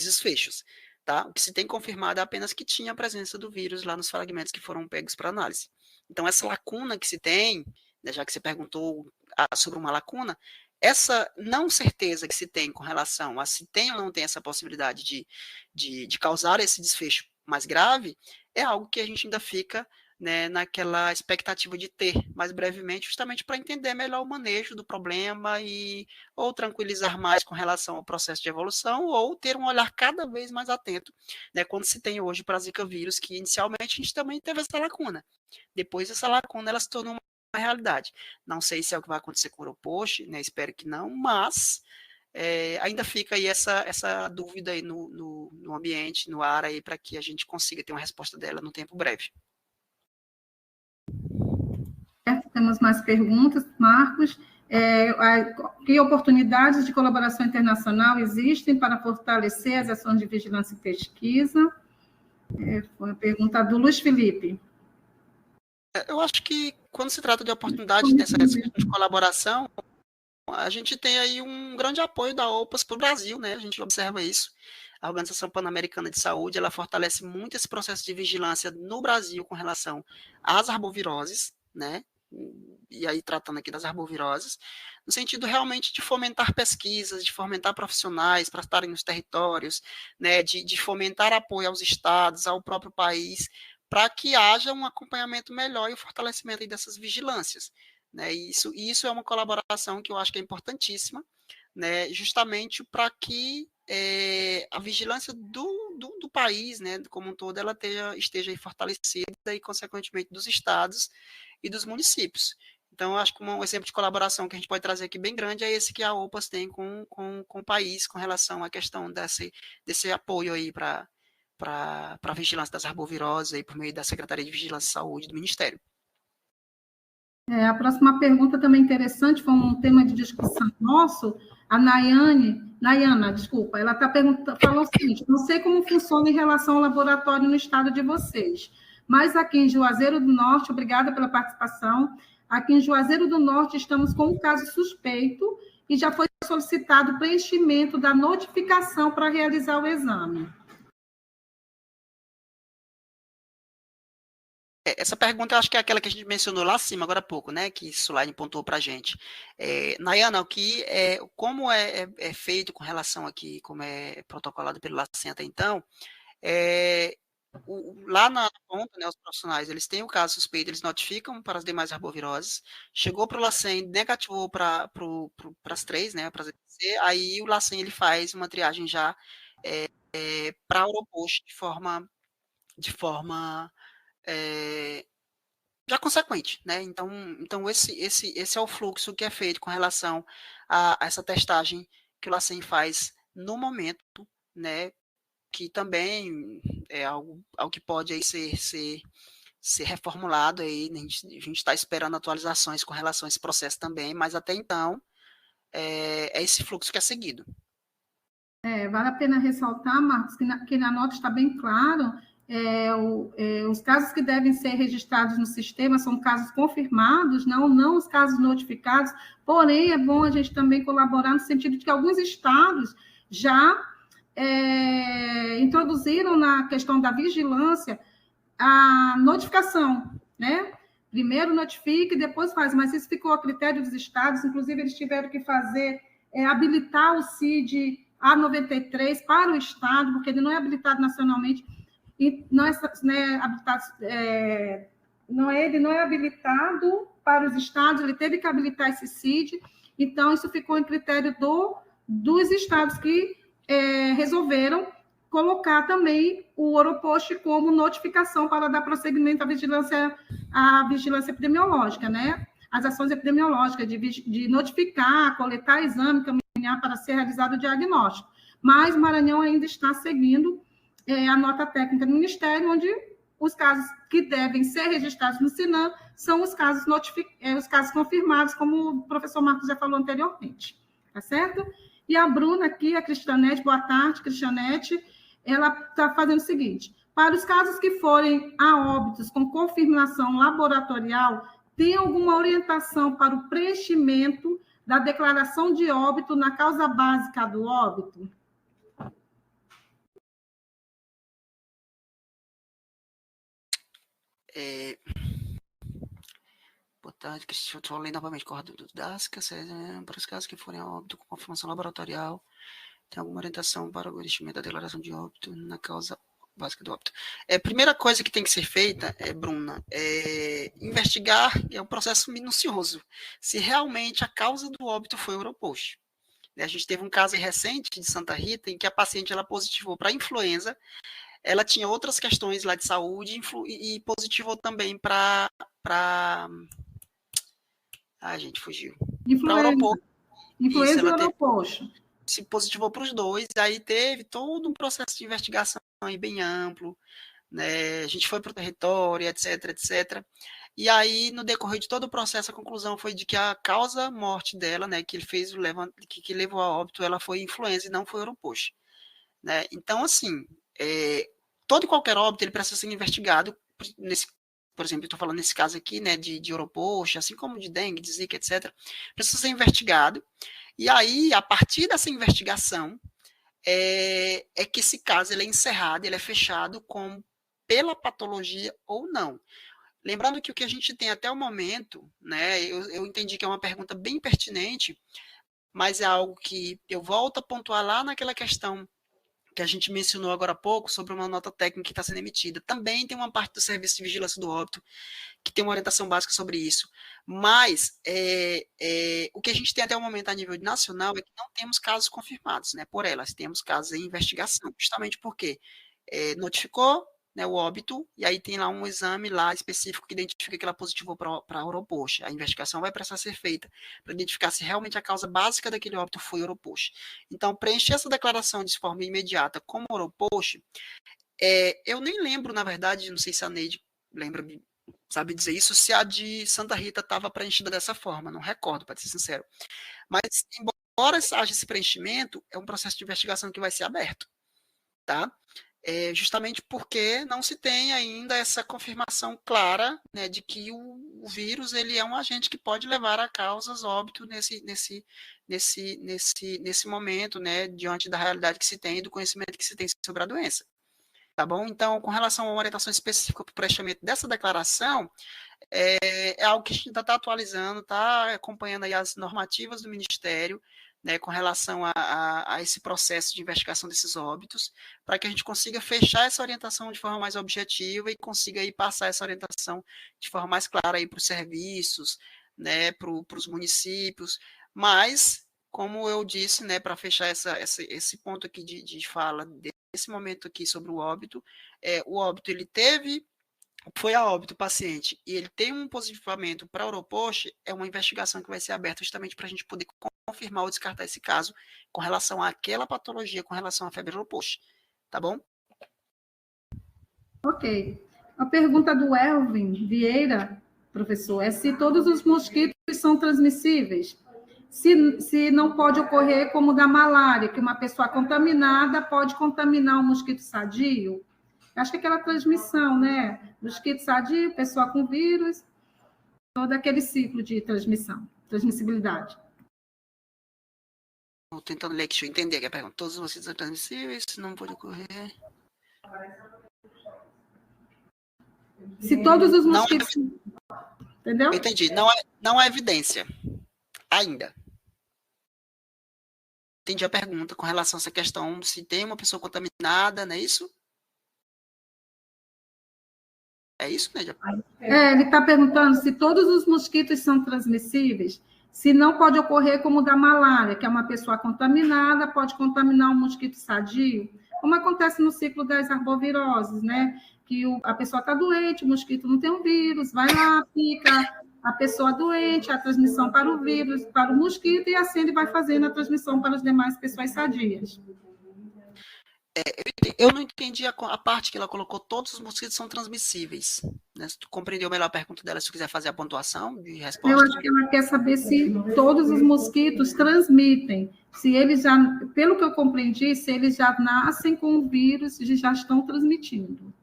desfechos. Tá? O que se tem confirmado é apenas que tinha a presença do vírus lá nos fragmentos que foram pegos para análise. Então, essa lacuna que se tem, né, já que você perguntou sobre uma lacuna, essa não certeza que se tem com relação a se tem ou não tem essa possibilidade de causar esse desfecho mais grave, é algo que a gente ainda fica, né, naquela expectativa de ter mais brevemente, justamente para entender melhor o manejo do problema e ou tranquilizar mais com relação ao processo de evolução, ou ter um olhar cada vez mais atento, né, quando se tem hoje para Zika vírus, que inicialmente a gente também teve essa lacuna. Depois essa lacuna ela se tornou uma realidade. Não sei se é o que vai acontecer com o Oropost, né, espero que não, mas ainda fica aí essa dúvida aí no ambiente, no ar, aí para que a gente consiga ter uma resposta dela no tempo breve. Temos mais perguntas, Marcos. Que oportunidades de colaboração internacional existem para fortalecer as ações de vigilância e pesquisa? Foi a pergunta do Luiz Felipe. Eu acho que quando se trata de oportunidade dessa de colaboração, a gente tem aí um grande apoio da OPAS para o Brasil, né? A gente observa isso. A Organização Pan-Americana de Saúde, ela fortalece muito esse processo de vigilância no Brasil com relação às arboviroses, né? E aí tratando aqui das arboviroses, no sentido realmente de fomentar pesquisas, de fomentar profissionais para estarem nos territórios, né? De fomentar apoio aos estados, ao próprio país, para que haja um acompanhamento melhor e o fortalecimento aí dessas vigilâncias. Né? Isso é uma colaboração que eu acho que é importantíssima, né? Justamente para que a vigilância do país, né, como um todo, ela esteja aí fortalecida e, consequentemente, dos estados e dos municípios. Então, eu acho que um exemplo de colaboração que a gente pode trazer aqui bem grande é esse que a OPAS tem com o país com relação à questão desse apoio aí para a vigilância das arboviroses aí por meio da Secretaria de Vigilância e Saúde do Ministério. A próxima pergunta também interessante, foi um tema de discussão nosso, a Nayana, desculpa, ela está falando o seguinte: não sei como funciona em relação ao laboratório no estado de vocês, mas aqui em Juazeiro do Norte, obrigada pela participação, aqui em Juazeiro do Norte estamos com um caso suspeito e já foi solicitado o preenchimento da notificação para realizar o exame. Essa pergunta eu acho que é aquela que a gente mencionou lá acima, agora há pouco, né? Que Sulaine pontuou para a gente. Nayana, como é feito com relação aqui, como é protocolado pelo LACEN até então, lá na ponta, né, os profissionais, eles têm o caso suspeito, eles notificam para as demais arboviroses, chegou para o LACEN, negativou para as três, né? Para as EPC, aí o LACEN ele faz uma triagem já para o Oropost de forma já consequente, né? Então esse é o fluxo que é feito com relação a essa testagem que o LACEN faz no momento, né? Que também é algo que pode aí ser reformulado aí, né? A gente está esperando atualizações com relação a esse processo também, mas até então é esse fluxo que é seguido. Vale a pena ressaltar, Marcos, que na nota está bem claro. Os casos que devem ser registrados no sistema são casos confirmados, não os casos notificados, porém, é bom a gente também colaborar no sentido de que alguns estados já introduziram na questão da vigilância a notificação, né? Primeiro notifica e depois faz, mas isso ficou a critério dos estados, inclusive eles tiveram que fazer, habilitar o CID A93 para o estado, porque ele não é habilitado nacionalmente, e não é habilitado ele não é habilitado para os estados, ele teve que habilitar esse CID, então isso ficou em critério dos estados que resolveram colocar também o Oropost como notificação para dar prosseguimento à vigilância epidemiológica, né? As ações epidemiológicas de notificar, coletar exame, caminhar para ser realizado o diagnóstico. Mas o Maranhão ainda está seguindo a nota técnica do Ministério, onde os casos que devem ser registrados no SINAM são os casos confirmados, como o professor Marcos já falou anteriormente. Tá certo? E a Bruna aqui, a Cristianete, boa tarde, Cristianete, ela está fazendo o seguinte: para os casos que forem a óbitos com confirmação laboratorial, tem alguma orientação para o preenchimento da declaração de óbito na causa básica do óbito? Boa tarde, estou lendo novamente o do DASCA, para os casos que forem a óbito com confirmação laboratorial, tem alguma orientação para o preenchimento da declaração de óbito na causa básica do óbito. Primeira coisa que tem que ser feita, Bruna, investigar, é um processo minucioso, se realmente a causa do óbito foi o Oropost. A gente teve um caso recente de Santa Rita, em que a paciente ela positivou para influenza, ela tinha outras questões lá de saúde e positivou também para... gente, fugiu. Influenza e Oropost. Se positivou para os dois, aí teve todo um processo de investigação aí bem amplo, né? A gente foi para o território, etc, etc. E aí, no decorrer de todo o processo, a conclusão foi de que a causa morte dela, né, que que levou a óbito, ela foi influenza e não foi Oropost, né? Então, assim, todo e qualquer óbito, ele precisa ser investigado, por exemplo, eu estou falando nesse caso aqui, né, de Oropost, assim como de dengue, de zika, etc., precisa ser investigado. E aí, a partir dessa investigação, é que esse caso ele é encerrado, ele é fechado pela patologia ou não. Lembrando que o que a gente tem até o momento, né, eu entendi que é uma pergunta bem pertinente, mas é algo que eu volto a pontuar lá naquela questão que a gente mencionou agora há pouco, sobre uma nota técnica que está sendo emitida. Também tem uma parte do Serviço de Vigilância do Óbito, que tem uma orientação básica sobre isso. Mas o que a gente tem até o momento a nível nacional é que não temos casos confirmados, né, por elas. Temos casos em investigação, justamente porque notificou, né, o óbito, e aí tem lá um exame lá específico que identifica que ela positivou para Oropost. A investigação vai precisar ser feita para identificar se realmente a causa básica daquele óbito foi Oropost. Então, preencher essa declaração de forma imediata como Oropost, eu nem lembro, na verdade, não sei se a Neide lembra, sabe dizer isso, se a de Santa Rita estava preenchida dessa forma, não recordo, para ser sincero. Mas, embora haja esse preenchimento, é um processo de investigação que vai ser aberto, tá? Justamente porque não se tem ainda essa confirmação clara, né, de que o vírus ele é um agente que pode levar a causas óbito nesse momento, né, diante da realidade que se tem e do conhecimento que se tem sobre a doença. Tá bom? Então, com relação a uma orientação específica para o preenchimento dessa declaração, é algo que a gente ainda está atualizando, está acompanhando aí as normativas do Ministério, né, com relação a esse processo de investigação desses óbitos, para que a gente consiga fechar essa orientação de forma mais objetiva e consiga aí passar essa orientação de forma mais clara para os serviços, né, para os municípios, mas, como eu disse, né, para fechar esse ponto aqui de fala, desse momento aqui sobre o óbito ele foi a óbito o paciente e ele tem um positivamento para Oropost, é uma investigação que vai ser aberta justamente para a gente poder confirmar ou descartar esse caso com relação àquela patologia, com relação à febre Oropost. Tá bom? Ok. A pergunta do Elvin Vieira, professor, é se todos os mosquitos são transmissíveis. Se não pode ocorrer como da malária, que uma pessoa contaminada pode contaminar um mosquito sadio. Acho que é aquela transmissão, né? Mosquito sadio, pessoa com vírus, todo aquele ciclo de transmissibilidade. Estou tentando ler aqui, deixa eu entender aqui a pergunta. Todos os mosquitos são transmissíveis, não pode ocorrer. Se todos os mosquitos... Entendeu? Eu entendi. Não há evidência ainda. Entendi a pergunta com relação a essa questão, se tem uma pessoa contaminada, não é isso? É isso, Nédia? Ele está perguntando se todos os mosquitos são transmissíveis, se não pode ocorrer como o da malária, que é uma pessoa contaminada, pode contaminar um mosquito sadio, como acontece no ciclo das arboviroses, né? Que a pessoa está doente, o mosquito não tem um vírus, vai lá, pica a pessoa doente, a transmissão para o vírus, para o mosquito, e assim ele vai fazendo a transmissão para as demais pessoas sadias. Eu não entendi a parte que ela colocou, todos os mosquitos são transmissíveis. Né? Se tu compreendeu melhor a pergunta dela, se tu quiser fazer a pontuação de resposta. Eu acho que ela quer saber se todos os mosquitos transmitem, se eles já, pelo que eu compreendi, se eles já nascem com o vírus e já estão transmitindo.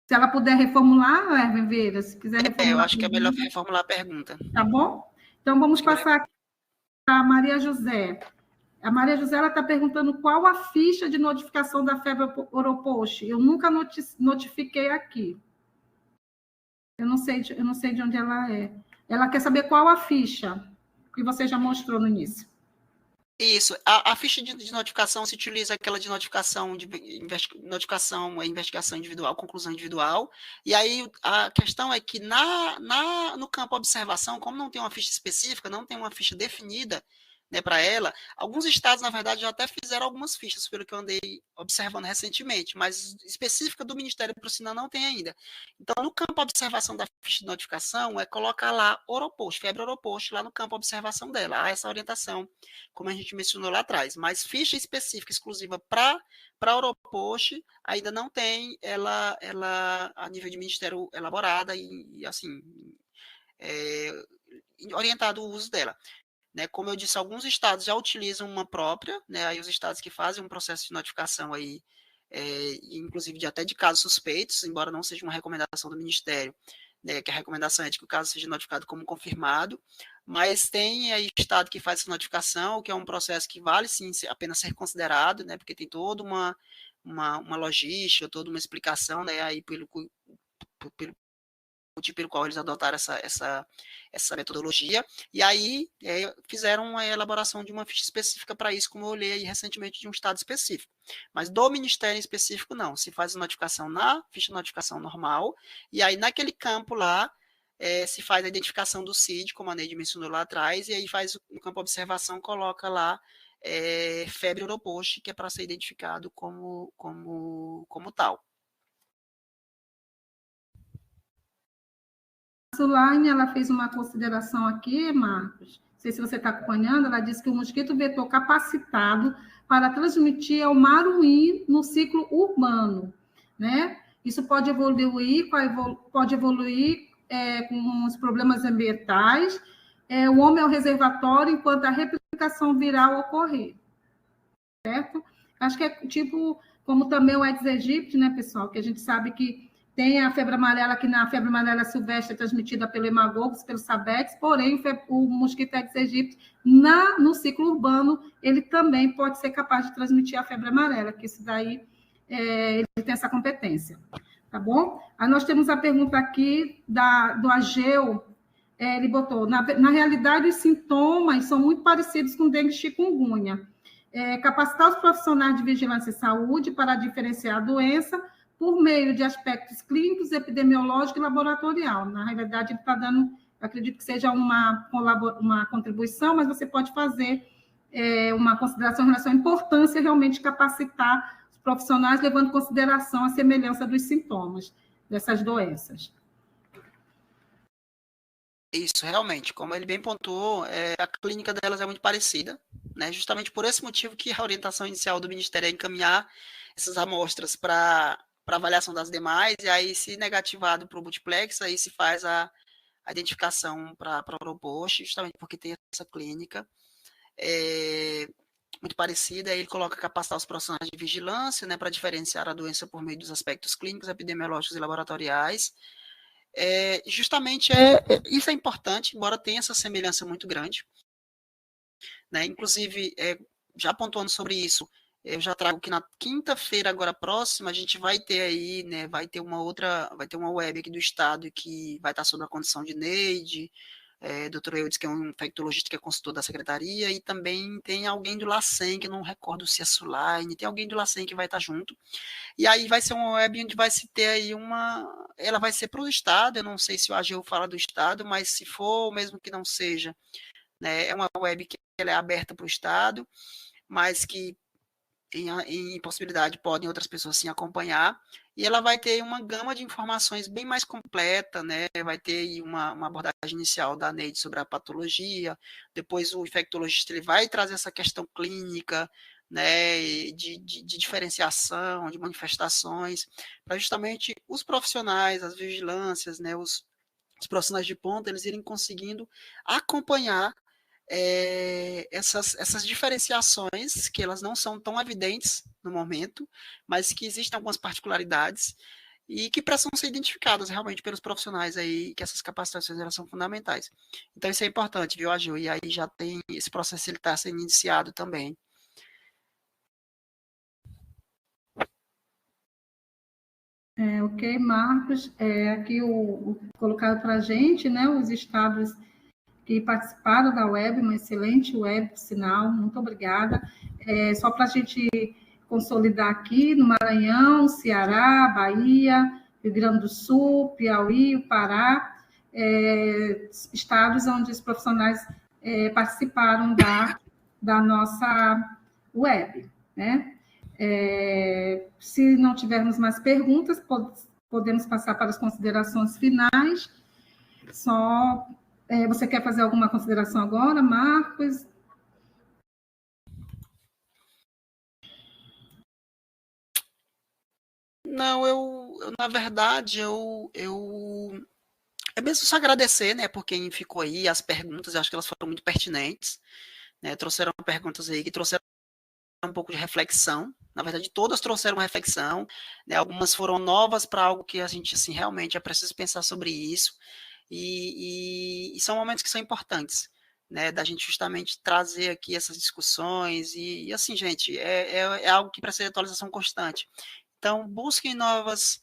Se ela puder reformular, Erwin Veira, se quiser reformular. Eu acho que é melhor reformular a pergunta. Tá bom? Então, vamos passar aqui para a Maria José. A Maria José está perguntando qual a ficha de notificação da febre oropost. Eu nunca notifiquei aqui. Eu não sei de onde ela é. Ela quer saber qual a ficha que você já mostrou no início. Isso. A ficha de notificação se utiliza aquela de notificação, investigação individual, conclusão individual. E aí a questão é que no campo observação, como não tem uma ficha específica, não tem uma ficha definida, né, para ela, alguns estados, na verdade, já até fizeram algumas fichas, pelo que eu andei observando recentemente, mas específica do Ministério para o Sinal não tem ainda. Então, no campo observação da ficha de notificação, é colocar lá oropost, febre oropost, lá no campo observação dela. Há essa orientação, como a gente mencionou lá atrás. Mas ficha específica, exclusiva para oropost, ainda não tem ela a nível de ministério elaborada e assim, orientado o uso dela. Né, como eu disse, alguns estados já utilizam uma própria, né, aí os estados que fazem um processo de notificação aí, inclusive até de casos suspeitos, embora não seja uma recomendação do Ministério, né, que a recomendação é de que o caso seja notificado como confirmado, mas tem aí estado que faz essa notificação, que é um processo que vale sim apenas ser considerado, né, porque tem toda uma logística, toda uma explicação, né, aí pelo pelo qual eles adotaram essa metodologia, e aí fizeram a elaboração de uma ficha específica para isso, como eu olhei aí recentemente de um estado específico. Mas do Ministério específico, não. Se faz a notificação na ficha de notificação normal, e aí naquele campo lá, se faz a identificação do CID, como a Neide mencionou lá atrás, e aí faz no campo observação, coloca lá febre oropost, que é para ser identificado como tal. A Sulaine, ela fez uma consideração aqui, Marcos, não sei se você está acompanhando, ela disse que o mosquito vetor capacitado para transmitir é o maruim no ciclo urbano, né? Isso pode evoluir com os problemas ambientais, o homem é o reservatório enquanto a replicação viral ocorrer, certo? Acho que é tipo, como também o Aedes aegypti, né, pessoal, que a gente sabe que tem a febre amarela, que na febre amarela silvestre é transmitida pelo hemagogos, pelo sabex, porém o mosquito Aedes aegypti, no ciclo urbano, ele também pode ser capaz de transmitir a febre amarela, que isso daí, ele tem essa competência, tá bom? Aí nós temos a pergunta aqui do Ageu, ele botou, na realidade, os sintomas são muito parecidos com dengue e chikungunya. Capacitar os profissionais de vigilância e saúde para diferenciar a doença, por meio de aspectos clínicos, epidemiológico e laboratorial. Na realidade, ele está dando, acredito que seja uma contribuição, mas você pode fazer uma consideração em relação à importância realmente de capacitar os profissionais, levando em consideração a semelhança dos sintomas dessas doenças. Isso, realmente, como ele bem pontuou, a clínica delas é muito parecida, né? Justamente por esse motivo que a orientação inicial do Ministério é encaminhar essas amostras para avaliação das demais, e aí, se negativado para o multiplex, aí se faz a identificação para o oropost, justamente porque tem essa clínica muito parecida, aí ele coloca capacitar os profissionais de vigilância, né, para diferenciar a doença por meio dos aspectos clínicos, epidemiológicos e laboratoriais. Justamente isso é importante, embora tenha essa semelhança muito grande, né? Inclusive, já pontuando sobre isso, eu já trago que na quinta-feira agora próxima a gente vai ter aí, né, vai ter uma web aqui do estado que vai estar sob a condição de Neide, Dr. Eudes, que é um infectologista que é consultor da secretaria, e também tem alguém do LACEN, que eu não recordo se é Sulaine, tem alguém do LACEN que vai estar junto. E aí vai ser uma web onde vai se ter aí ela vai ser para o Estado, eu não sei se o AGU fala do Estado, mas se for, mesmo que não seja, né, é uma web que ela é aberta para o Estado, mas que em possibilidade podem outras pessoas sim acompanhar, e ela vai ter uma gama de informações bem mais completa, né? Vai ter uma abordagem inicial da Neide sobre a patologia, depois o infectologista ele vai trazer essa questão clínica, né, de diferenciação, de manifestações, para justamente os profissionais, as vigilâncias, né, os profissionais de ponta, eles irem conseguindo acompanhar essas diferenciações, que elas não são tão evidentes no momento, mas que existem algumas particularidades e que precisam ser identificadas realmente pelos profissionais aí, que essas capacitações elas são fundamentais. Então isso é importante, viu, Aju? E aí já tem esse processo, ele está sendo iniciado também. Ok, Marcos, aqui o colocado para a gente, né, os estados que participaram da web, uma excelente web, por sinal, muito obrigada. Só para a gente consolidar aqui, no Maranhão, Ceará, Bahia, Rio Grande do Sul, Piauí, o Pará, estados onde os profissionais participaram da nossa web, né? Se não tivermos mais perguntas, podemos passar para as considerações finais. Você quer fazer alguma consideração agora, Marcos? Não, na verdade, é mesmo só agradecer, né, por quem ficou aí, as perguntas, eu acho que elas foram muito pertinentes, né, trouxeram perguntas aí que trouxeram um pouco de reflexão, na verdade todas trouxeram uma reflexão, né, algumas foram novas para algo que a gente, assim, realmente é preciso pensar sobre isso, e são momentos que são importantes, né, da gente justamente trazer aqui essas discussões, e assim, gente, é algo que precisa de atualização constante. Então, busquem novas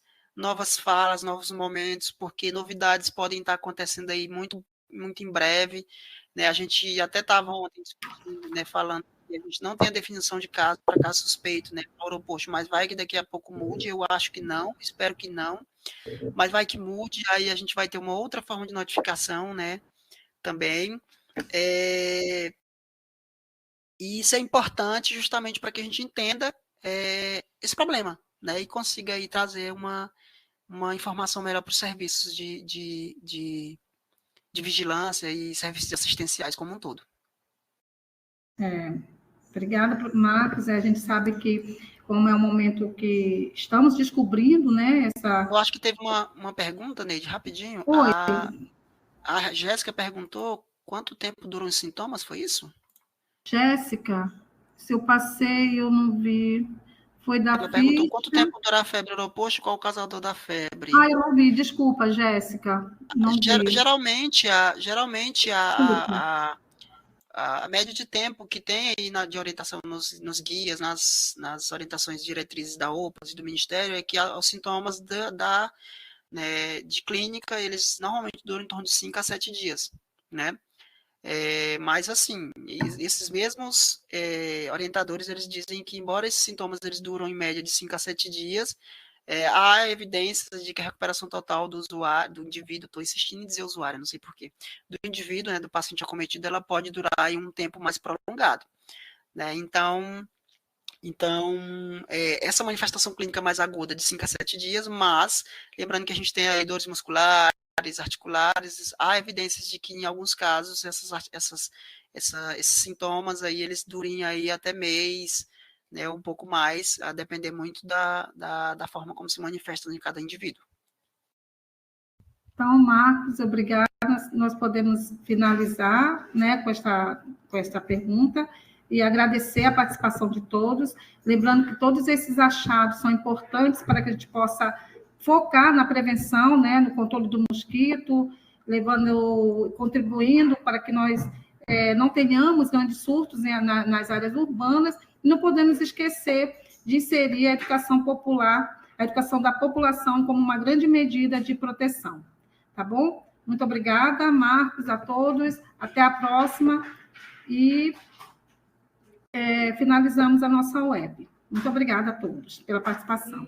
falas, novos momentos, porque novidades podem estar acontecendo aí muito, muito em breve, né? A gente até estava ontem discutindo, né, falando que a gente não tem a definição de caso para caso suspeito, né, para o aeroporto, mas vai que daqui a pouco mude, eu acho que não, espero que não, mas vai que mude, aí a gente vai ter uma outra forma de notificação, né, também. E isso é importante justamente para que a gente entenda esse problema, né, e consiga aí trazer uma informação melhor para os serviços de vigilância e serviços assistenciais como um todo. Obrigada, Marcos. A gente sabe que, como é um momento que estamos descobrindo, né, Eu acho que teve uma pergunta, Neide, rapidinho. Oi. A Jéssica perguntou quanto tempo duram os sintomas, foi isso? Jéssica, se eu passei, eu não vi. Foi da Ela perguntou quanto tempo dura a febre no aeroporto e qual o causador da febre. Eu não vi, desculpa, Jéssica. Não vi. Geralmente a média de tempo que tem aí de orientação nos guias, nas orientações diretrizes da OPAS e do Ministério, é que os sintomas né, de clínica, eles normalmente duram em torno de 5 a 7 dias, né? Mas, assim, esses mesmos orientadores, eles dizem que, embora esses sintomas eles duram em média de 5 a 7 dias, há evidências de que a recuperação total do usuário, do indivíduo, estou insistindo em dizer usuário, não sei porquê, do indivíduo, né, do paciente acometido, ela pode durar aí um tempo mais prolongado, né? Então essa manifestação clínica mais aguda de 5 a 7 dias, mas lembrando que a gente tem aí dores musculares, articulares, há evidências de que em alguns casos esses sintomas aí eles durem aí até mês, né, um pouco mais, a depender muito da forma como se manifesta em cada indivíduo. Então, Marcos, obrigada. Nós podemos finalizar, né, com esta pergunta e agradecer a participação de todos, lembrando que todos esses achados são importantes para que a gente possa focar na prevenção, né, no controle do mosquito, contribuindo para que nós não tenhamos grandes surtos, né, nas áreas urbanas, e não podemos esquecer de inserir a educação popular, a educação da população como uma grande medida de proteção, tá bom? Muito obrigada, Marcos, a todos. Até a próxima. E finalizamos a nossa web. Muito obrigada a todos pela participação.